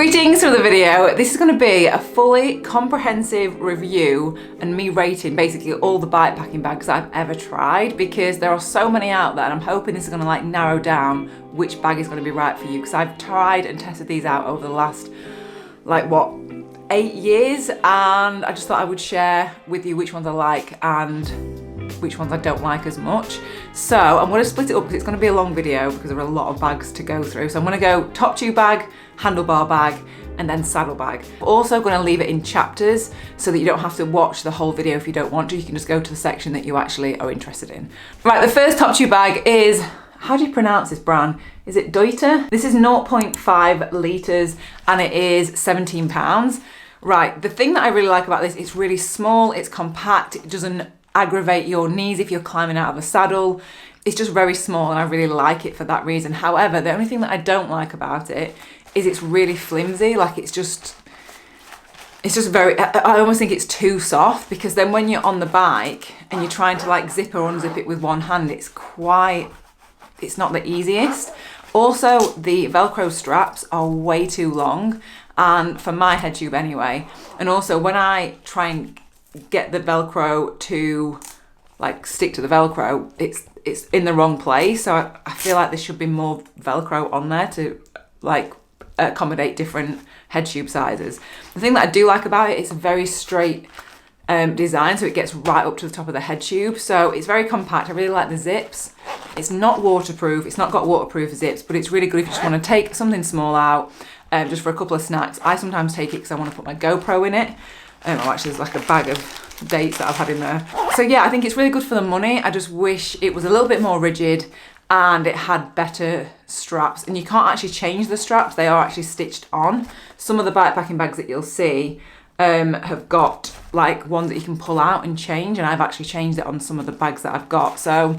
Greetings from the video. This is going to be a fully comprehensive review and me rating basically all the bike packing bags I've ever tried, because there are so many out there and I'm hoping this is going to like narrow down which bag is going to be right for you, because I've tried and tested these out over the last 8 years, and I just thought I would share with you which ones I like and which ones I don't like as much. So I'm going to split it up because it's going to be a long video because there are a lot of bags to go through. So I'm going to go top tube bag, handlebar bag, and then saddle bag. I'm also going to leave it in chapters so that you don't have to watch the whole video if you don't want to. You can just go to the section that you actually are interested in. Right, the first top tube bag is, how do you pronounce this brand? Is it Deuter? This is 0.5 litres and it is £17. Right, the thing that I really like about this, it's really small, it's compact, it doesn't aggravate your knees if you're climbing out of a saddle. It's just very small and I really like it for that reason. However, the only thing that I don't like about it is it's really flimsy. Like it's just very, I almost think it's too soft, because then when you're on the bike and you're trying to like zip or unzip it with one hand, it's not the easiest. Also, the Velcro straps are way too long, and for my head tube anyway. And also when I try and get the Velcro to like stick to the Velcro, it's in the wrong place. So I feel like there should be more Velcro on there to like accommodate different head tube sizes. The thing that I do like about it, it's a very straight design, so it gets right up to the top of the head tube. So it's very compact. I really like the zips. It's not waterproof. It's not got waterproof zips, but it's really good if you just want to take something small out just for a couple of snacks. I sometimes take it because I want to put my GoPro in it. Actually, there's like a bag of dates that I've had in there. So yeah, I think it's really good for the money. I just wish it was a little bit more rigid and it had better straps. And you can't actually change the straps. They are actually stitched on. Some of the bikepacking bags that you'll see have got like ones that you can pull out and change. And I've actually changed it on some of the bags that I've got. So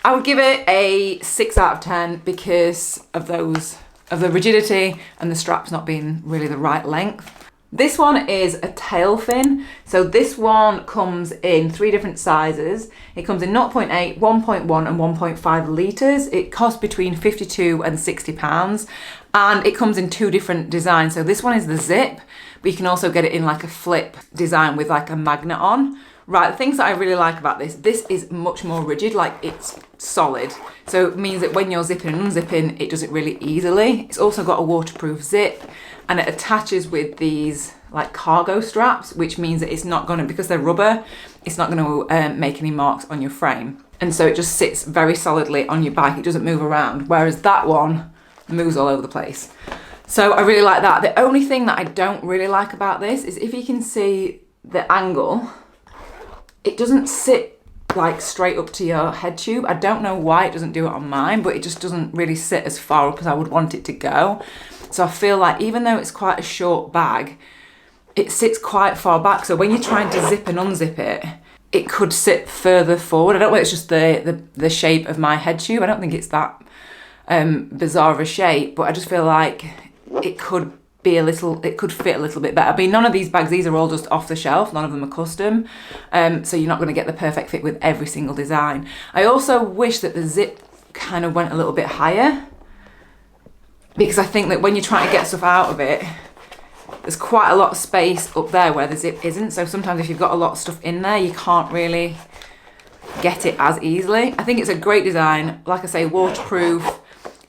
I would give it a 6 out of 10 because of the rigidity and the straps not being really the right length. This one is a tail fin. So this one comes in 3 different sizes. It comes in 0.8, 1.1 and 1.5 litres. It costs between 52 and 60 pounds. And it comes in 2 different designs. So this one is the zip, but you can also get it in like a flip design with like a magnet on. Right, the things that I really like about this is much more rigid, like it's solid. So it means that when you're zipping and unzipping, it does it really easily. It's also got a waterproof zip, and it attaches with these like cargo straps, which means that it's not gonna, because they're rubber, it's not gonna make any marks on your frame. And so it just sits very solidly on your bike. It doesn't move around, whereas that one moves all over the place. So I really like that. The only thing that I don't really like about this is if you can see the angle, it doesn't sit like straight up to your head tube. I don't know why it doesn't do it on mine, but it just doesn't really sit as far up as I would want it to go. So I feel like even though it's quite a short bag, it sits quite far back. So when you're trying to zip and unzip it, it could sit further forward. I don't know, it's just the shape of my head tube. I don't think it's that bizarre of a shape, but I just feel like it could fit a little bit better. I mean, none of these bags, these are all just off the shelf, none of them are custom, so you're not going to get the perfect fit with every single design. I also wish that the zip kind of went a little bit higher, because I think that when you're trying to get stuff out of it, there's quite a lot of space up there where the zip isn't, so sometimes if you've got a lot of stuff in there, you can't really get it as easily. I think it's a great design, like I say, waterproof,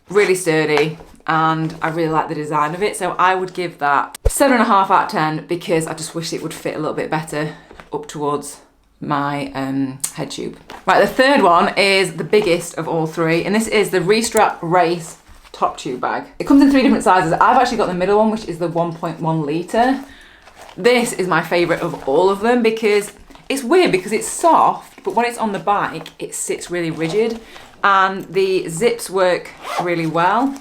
really sturdy, and I really like the design of it. So I would give that 7.5 out of 10 because I just wish it would fit a little bit better up towards my head tube. Right, the third one is the biggest of all 3, and this is the Restrap Race top tube bag. It comes in 3 different sizes. I've actually got the middle one, which is the 1.1 litre. This is my favourite of all of them because it's weird because it's soft, but when it's on the bike, it sits really rigid, and the zips work really well.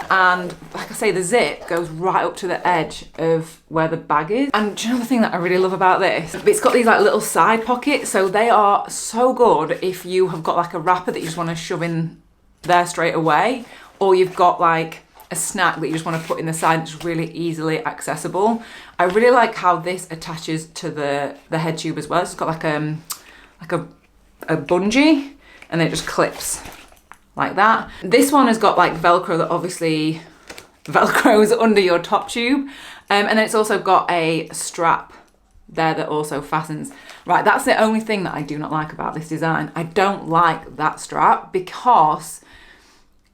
And like I say, the zip goes right up to the edge of where the bag is. And do you know the thing that I really love about this? It's got these like little side pockets, so they are so good if you have got like a wrapper that you just want to shove in there straight away, or you've got like a snack that you just want to put in the side. It's really easily accessible. I really like how this attaches to the head tube as well. It's got like a bungee, and then it just clips like that. This one has got like Velcro that obviously Velcros under your top tube. And then it's also got a strap there that also fastens. Right, that's the only thing that I do not like about this design. I don't like that strap because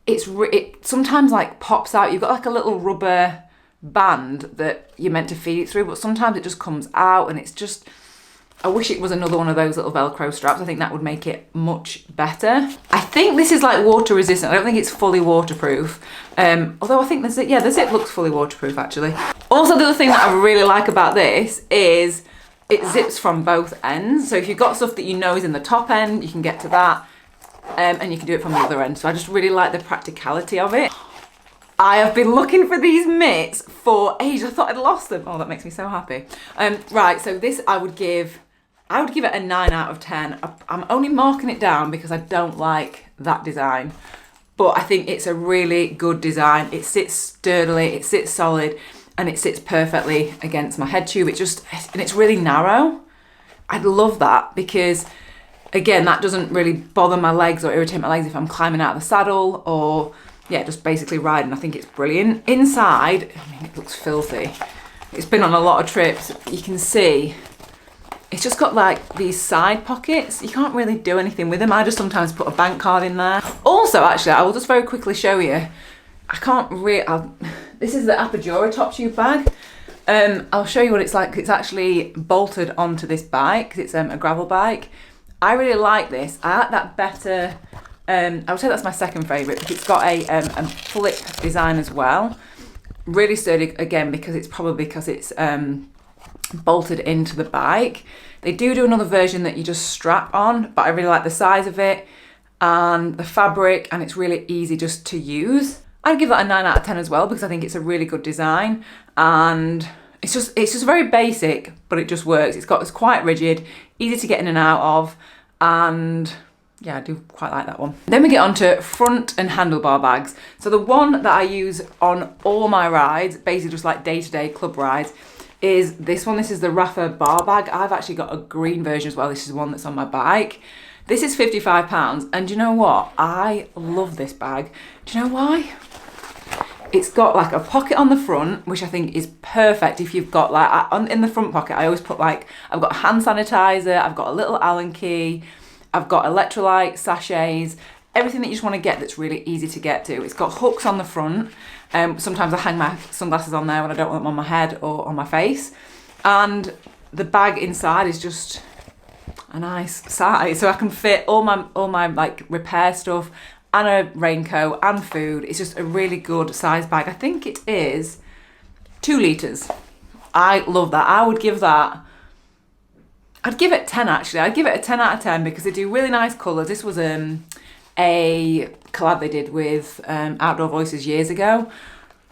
it sometimes like pops out. You've got like a little rubber band that you're meant to feed it through, but sometimes it just comes out and it's just, I wish it was another one of those little Velcro straps. I think that would make it much better. I think this is like water resistant. I don't think it's fully waterproof. Although I think the zip looks fully waterproof actually. Also, the other thing that I really like about this is it zips from both ends. So if you've got stuff that you know is in the top end, you can get to that, and you can do it from the other end. So I just really like the practicality of it. I have been looking for these mitts for ages. I thought I'd lost them. Oh, that makes me so happy. Right, so this I would give it a 9 out of 10. I'm only marking it down because I don't like that design. But I think it's a really good design. It sits sturdily, it sits solid, and it sits perfectly against my head tube. And it's really narrow. I'd love that because, again, that doesn't really bother my legs or irritate my legs if I'm climbing out of the saddle or, yeah, just basically riding. I think it's brilliant. Inside, I mean, it looks filthy. It's been on a lot of trips. You can see it's just got like these side pockets. You can't really do anything with them. I just sometimes put a bank card in there. Also, actually, I will just very quickly show you. This is the Apogora top tube bag. I'll show you what it's like. It's actually bolted onto this bike because it's a gravel bike. I really like this. I like that better. I would say that's my second favourite because it's got a flip design as well. Really sturdy again because it's bolted into the bike. They do another version that you just strap on, but I really like the size of it and the fabric, and it's really easy just to use. I'd give that a 9 out of 10 as well because I think it's a really good design, and it's just very basic, but it just works. It's quite rigid, easy to get in and out of, and yeah, I do quite like that one. Then we get on to front and handlebar bags. So the one that I use on all my rides, basically just like day-to-day club rides, is this one. This is the Rafa bar bag. I've actually got a green version as well. This is one that's on my bike. This is £55, and do you know what? I love this bag. Do you know why? It's got like a pocket on the front, which I think is perfect if you've got like, in the front pocket, I always put like, I've got hand sanitizer, I've got a little Allen key, I've got electrolyte sachets, everything that you just want to get that's really easy to get to. It's got hooks on the front. Sometimes I hang my sunglasses on there when I don't want them on my head or on my face. And the bag inside is just a nice size. So I can fit all my like repair stuff and a raincoat and food. It's just a really good size bag. I think it is 2 litres. I love that. I'd give it 10 actually. I'd give it a 10 out of 10 because they do really nice colours. This was a collab they did with Outdoor Voices years ago,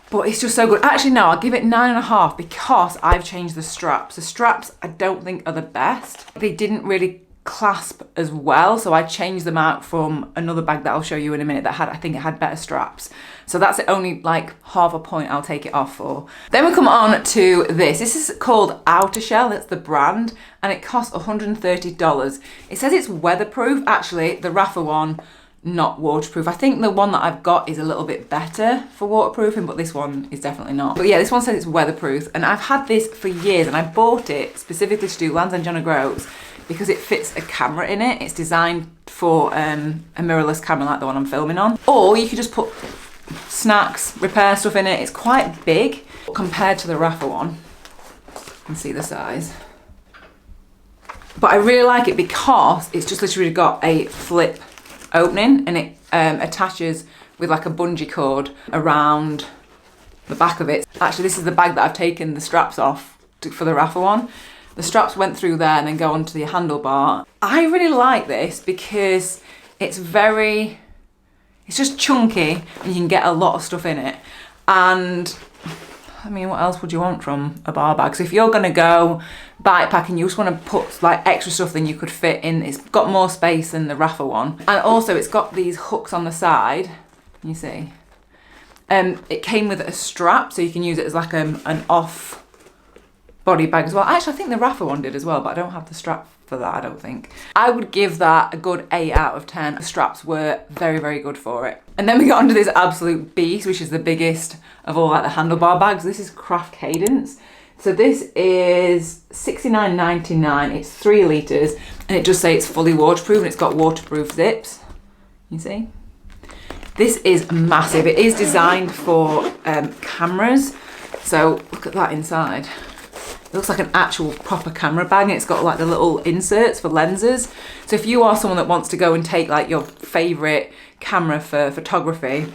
but it's just so good. Actually, no, I'll give it 9.5 because I've changed the straps. The straps I don't think are the best. They didn't really clasp as well, so I changed them out from another bag that I'll show you in a minute that I think it had better straps. So that's only like half a point I'll take it off for. Then we come on to this. This is called Outer Shell, that's the brand, and it costs $130. It says it's weatherproof. Actually, the Rafa one, not waterproof. I think the one that I've got is a little bit better for waterproofing, but this one is definitely not. But yeah, this one says it's weatherproof, and I've had this for years, and I bought it specifically to do Land's End John O'Groats because it fits a camera in it. It's designed for a mirrorless camera like the one I'm filming on. Or you could just put snacks, repair stuff in it. It's quite big compared to the Rafa one. You can see the size. But I really like it because it's just literally got a flip opening, and it attaches with like a bungee cord around the back of it. Actually, this is the bag that I've taken the straps off for the Rafa one. The straps went through there and then go onto the handlebar. I really like this because it's just chunky and you can get a lot of stuff in it. And I mean, what else would you want from a bar bag? So if you're gonna go bikepacking, you just wanna put like extra stuff than you could fit in. It's got more space than the Rafa one. And also it's got these hooks on the side, you see. It came with a strap, so you can use it as like an off body bag as well. Actually, I think the Rafa one did as well, but I don't have the strap for that, I don't think. I would give that a good 8 out of 10. The straps were very, very good for it. And then we got onto this absolute beast, which is the biggest of all like the handlebar bags. This is Craft Cadence. So this is $69.99. It's 3 litres, and it does say it's fully waterproof, and it's got waterproof zips. You see? This is massive. It is designed for cameras. So look at that inside. It looks like an actual proper camera bag, and it's got like the little inserts for lenses. So if you are someone that wants to go and take like your favourite camera for photography,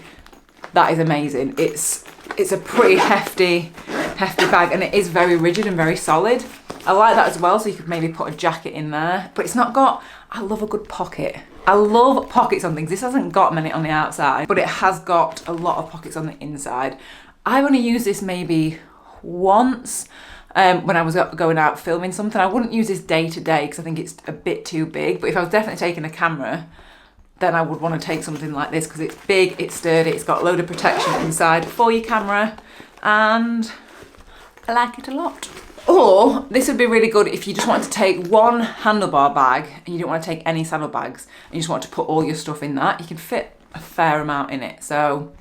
that is amazing. It's a pretty hefty bag, and it is very rigid and very solid. I like that as well, so you could maybe put a jacket in there, but it's not got, I love a good pocket. I love pockets on things. This hasn't got many on the outside, but it has got a lot of pockets on the inside. I've only used this maybe once when I was going out filming something. I wouldn't use this day to day because I think it's a bit too big, but if I was definitely taking a camera, then I would want to take something like this because it's big, it's sturdy, it's got a load of protection inside for your camera, and I like it a lot. Or this would be really good if you just wanted to take one handlebar bag and you don't want to take any saddlebags and you just want to put all your stuff in that. You can fit a fair amount in it. So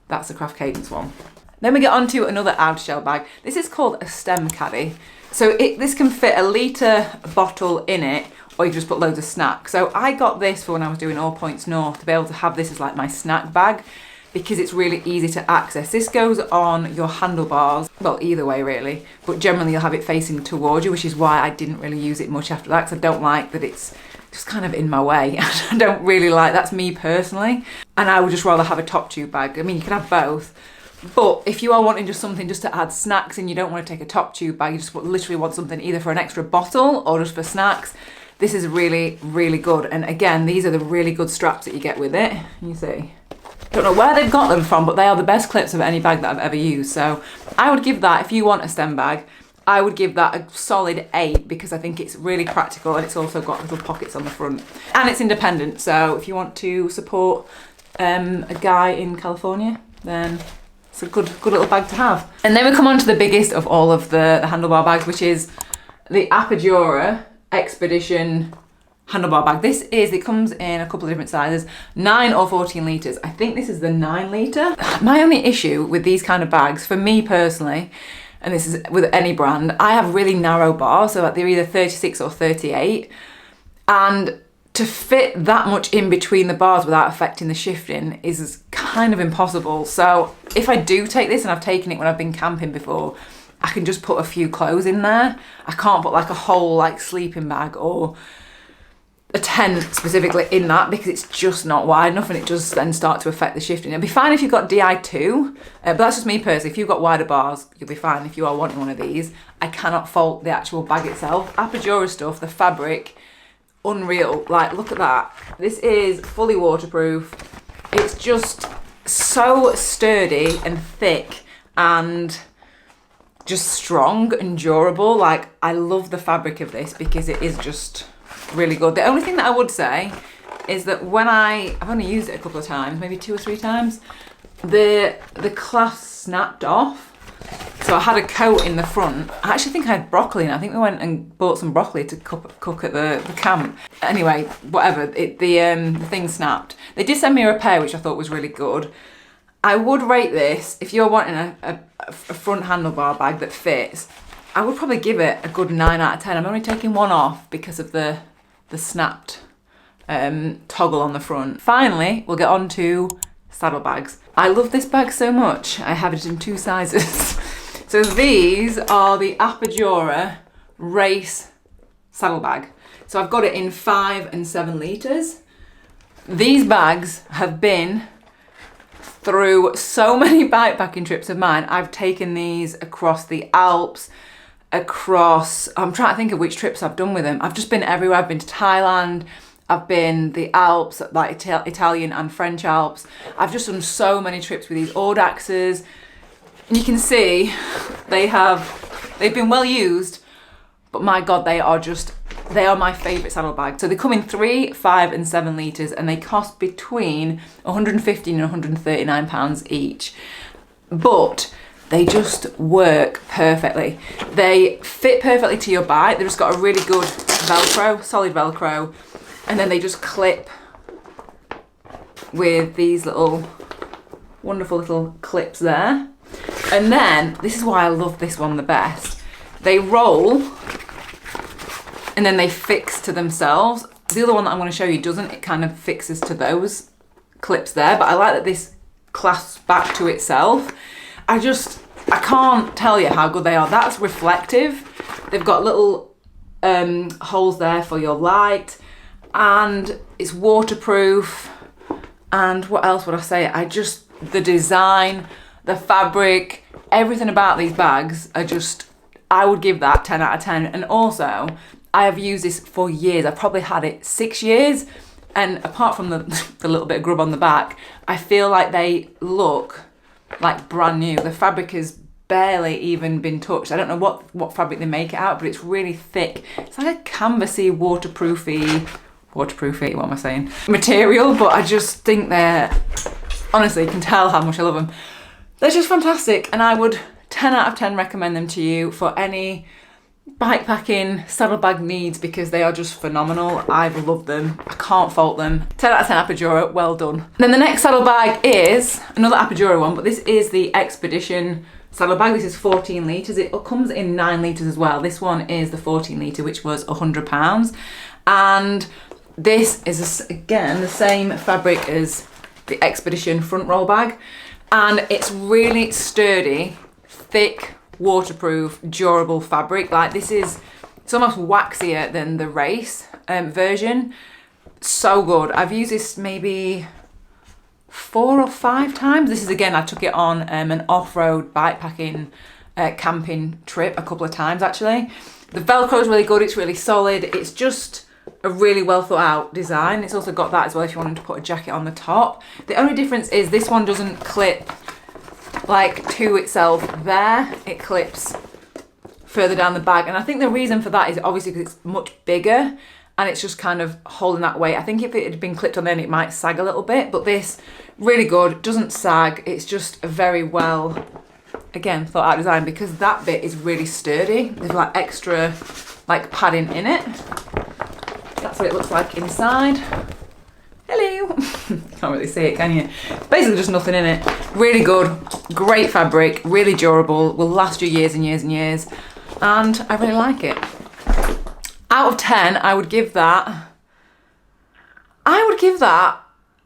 that's the Craft Cadence one. Then we get on to another out shell bag. This is called a stem caddy. So this can fit a litre bottle in it, or you just put loads of snacks. So I got this for when I was doing All Points North, to be able to have this as like my snack bag, because it's really easy to access. This goes on your handlebars, well, either way really, but generally you'll have it facing towards you, which is why I didn't really use it much after that, because I don't like that it's just kind of in my way. I don't really like, that's me personally. And I would just rather have a top tube bag. I mean, you can have both, but if you are wanting just something just to add snacks and you don't want to take a top tube bag, you just literally want something either for an extra bottle or just for snacks, this is really, really good. And again, these are the really good straps that you get with it. You see. Don't know where they've got them from, but they are the best clips of any bag that I've ever used. So I would give that, if you want a stem bag, I would give that a solid 8 because I think it's really practical and it's also got little pockets on the front. And it's independent, so if you want to support a guy in California, then it's a good little bag to have. And then we come on to the biggest of all of the handlebar bags, which is the Apogora Expedition handlebar bag. It comes in a couple of different sizes, 9 or 14 litres. I think this is the 9 litre. My only issue with these kind of bags, for me personally, and this is with any brand, I have really narrow bars, so they're either 36 or 38. And to fit that much in between the bars without affecting the shifting is kind of impossible. So if I do take this, and I've taken it when I've been camping before, I can just put a few clothes in there. I can't put like a whole like sleeping bag or a tent specifically in that because it's just not wide enough, and it does then start to affect the shifting. It'll be fine if you've got DI2, but that's just me personally. If you've got wider bars, you'll be fine if you are wanting one of these. I cannot fault the actual bag itself. Apogora stuff, the fabric, unreal. Like, look at that. This is fully waterproof. It's just so sturdy and thick and just strong and durable. Like, I love the fabric of this because it is just really good. The only thing that I would say is that when I've only used it a couple of times, maybe 2 or 3 times, the clasp snapped off. So I had a coat in the front. I actually think I had broccoli, and I think we went and bought some broccoli to cook at the camp. Anyway, whatever, the thing snapped. They did send me a repair, which I thought was really good. I would rate this, if you're wanting a front handlebar bag that fits, I would probably give it a good 9 out of 10. I'm only taking one off because of the snapped toggle on the front. Finally, we'll get on to saddlebags. I love this bag so much. I have it in 2 sizes. So these are the Apogora Race saddlebag. So I've got it in 5 and 7 litres. These bags have been through so many bikepacking trips of mine. I've taken these across the Alps, I'm trying to think of which trips I've done with them. I've just been everywhere. I've been to Thailand, I've been the Alps, like Italian and French Alps. I've just done so many trips with these Audaxes. And you can see they've been well used, but my God, they are my favourite saddlebags. So they come in 3, 5 and 7 litres, and they cost between £115 and £139 each. But they just work perfectly. They fit perfectly to your bike. They've just got a really good Velcro, solid Velcro, and then they just clip with these little wonderful little clips there. And then, this is why I love this one the best, they roll and then they fix to themselves. The other one that I'm going to show you doesn't, it kind of fixes to those clips there, but I like that this clasps back to itself. I can't tell you how good they are. That's reflective. They've got little holes there for your light, and it's waterproof. And what else would I say? The design, the fabric, everything about these bags I would give that 10 out of 10. And also, I have used this for years. I've probably had it 6 years. And apart from the little bit of grub on the back, I feel like they look like brand new. The fabric has barely even been touched. I don't know what fabric they make it out, but it's really thick. It's like a canvassy, waterproofy, what am I saying? Material, but I just think honestly, you can tell how much I love them. They're just fantastic, and I would 10 out of 10 recommend them to you for any bikepacking saddlebag needs, because they are just phenomenal. I've loved them. I can't fault them. 10 out of 10 Apogura, well done. And then the next saddlebag is another Apogura one, but this is the Expedition saddlebag. This is 14 litres. It comes in 9 litres as well. This one is the 14 litre, which was £100. And this is, again, the same fabric as the Expedition front roll bag. And it's really sturdy, thick, waterproof, durable fabric. Like it's almost waxier than the race version. So good. I've used this maybe 4 or 5 times. This is, again, I took it on an off-road bikepacking camping trip a couple of times actually. The Velcro is really good. It's really solid. It's just a really well thought out design. It's also got that as well if you wanted to put a jacket on the top. The only difference is this one doesn't clip like to itself there. It clips further down the bag, and I think the reason for that is obviously because it's much bigger and it's just kind of holding that weight. I think if it had been clipped on then it might sag a little bit, but this really good, doesn't sag. It's just a very well, again, thought out design, because that bit is really sturdy. There's like extra like padding in it. That's what it looks like inside. Hello. Can't really see it, can you? Basically just nothing in it. Really good, great fabric, really durable, will last you years and years and years, and I really like it. Out of 10, I would give that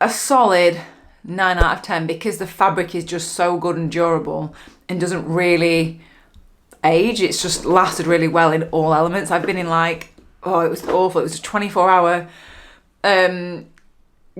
a solid 9 out of 10, because the fabric is just so good and durable and doesn't really age. It's just lasted really well in all elements. I've been in it was awful. It was a 24-hour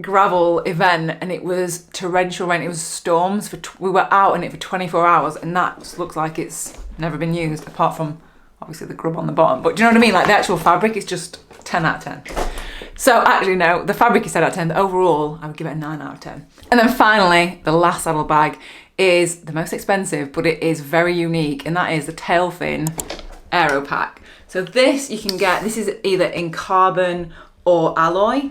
gravel event, and it was torrential rain. It was storms. We were out in it for 24 hours, and that looks like it's never been used, apart from obviously the grub on the bottom. But do you know what I mean? Like, the actual fabric is just 10 out of 10. So actually, no, the fabric is 10 out of 10. But overall, I would give it a 9 out of 10. And then finally, the last saddlebag is the most expensive, but it is very unique, and that is the Tailfin Aero Pack. So this you can get, this is either in carbon or alloy,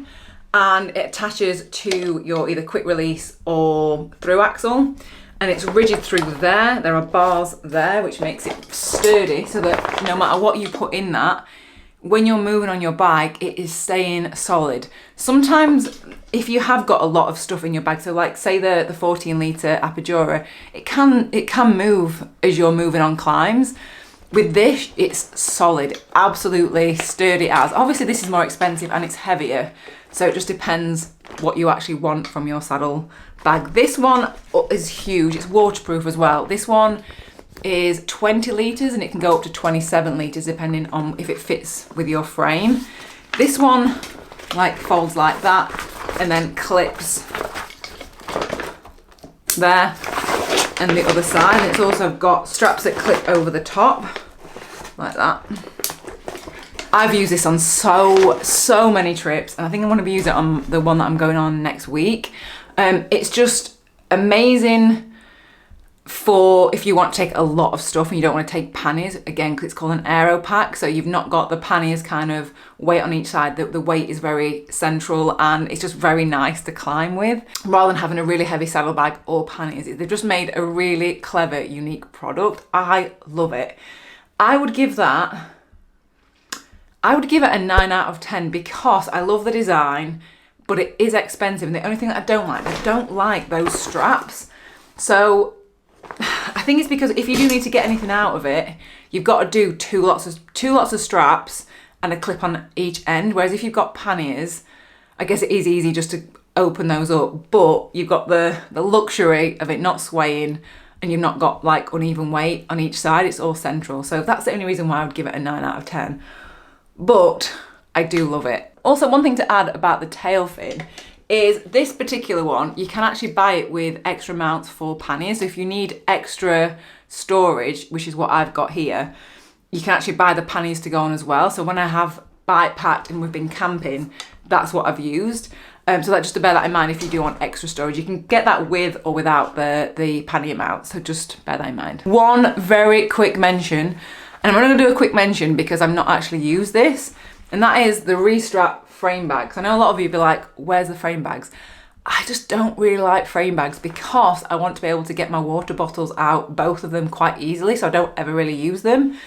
and it attaches to your either quick release or through axle, and it's rigid through there. There are bars there, which makes it sturdy, so that no matter what you put in that, when you're moving on your bike, it is staying solid. Sometimes if you have got a lot of stuff in your bag, so like say the 14 litre Apogura, it can move as you're moving on climbs. With this, it's solid, absolutely sturdy as. Obviously this is more expensive and it's heavier, so it just depends what you actually want from your saddle bag. This one is huge, it's waterproof as well. This one is 20 litres and it can go up to 27 litres depending on if it fits with your frame. This one like folds like that and then clips there and the other side. And it's also got straps that clip over the top like that. I've used this on so many trips, and I think I'm going to be using it on the one that I'm going on next week. It's just amazing for if you want to take a lot of stuff and you don't want to take panniers, again, because it's called an aero pack, so you've not got the panniers kind of weight on each side. The weight is very central and it's just very nice to climb with, rather than having a really heavy saddlebag or panniers. They've just made a really clever, unique product. I love it. I would give it a 9 out of 10 because I love the design, but it is expensive. And the only thing that I don't like those straps. So I think it's because if you do need to get anything out of it, you've got to do two lots of straps and a clip on each end. Whereas if you've got panniers, I guess it is easy just to open those up, but you've got the luxury of it not swaying, and you've not got like uneven weight on each side. It's all central. So that's the only reason why I would give it a 9 out of 10. But I do love it. Also, one thing to add about the tail fin is this particular one, you can actually buy it with extra mounts for panniers. So if you need extra storage, which is what I've got here, you can actually buy the panniers to go on as well. So when I have bike packed and we've been camping, that's what I've used. So that, just to bear that in mind, if you do want extra storage, you can get that with or without the pannier mount. So just bear that in mind. One very quick mention, and I'm only gonna do a quick mention because I've not actually used this, and that is the Restrap frame bags. I know a lot of you be like, where's the frame bags? I just don't really like frame bags because I want to be able to get my water bottles out, both of them, quite easily, so I don't ever really use them.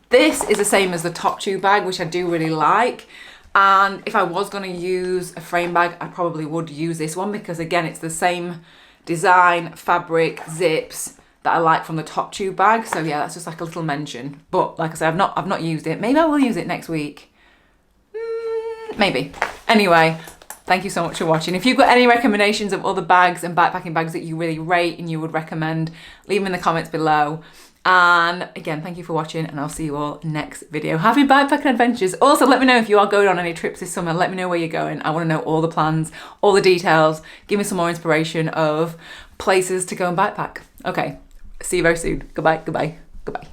This is the same as the top tube bag, which I do really like. And if I was going to use a frame bag, I probably would use this one because, again, it's the same design, fabric, zips that I like from the top tube bag. So yeah, that's just like a little mention. But like I said, I've not used it. Maybe I will use it next week. Maybe. Anyway, thank you so much for watching. If you've got any recommendations of other bags and bikepacking bags that you really rate and you would recommend, leave them in the comments below. And again, thank you for watching, and I'll see you all next video. Happy bikepacking adventures. Also, let me know if you are going on any trips this summer. Let me know where you're going. I want to know all the plans, all the details. Give me some more inspiration of places to go and bikepack. Okay, see you very soon. Goodbye, goodbye, goodbye.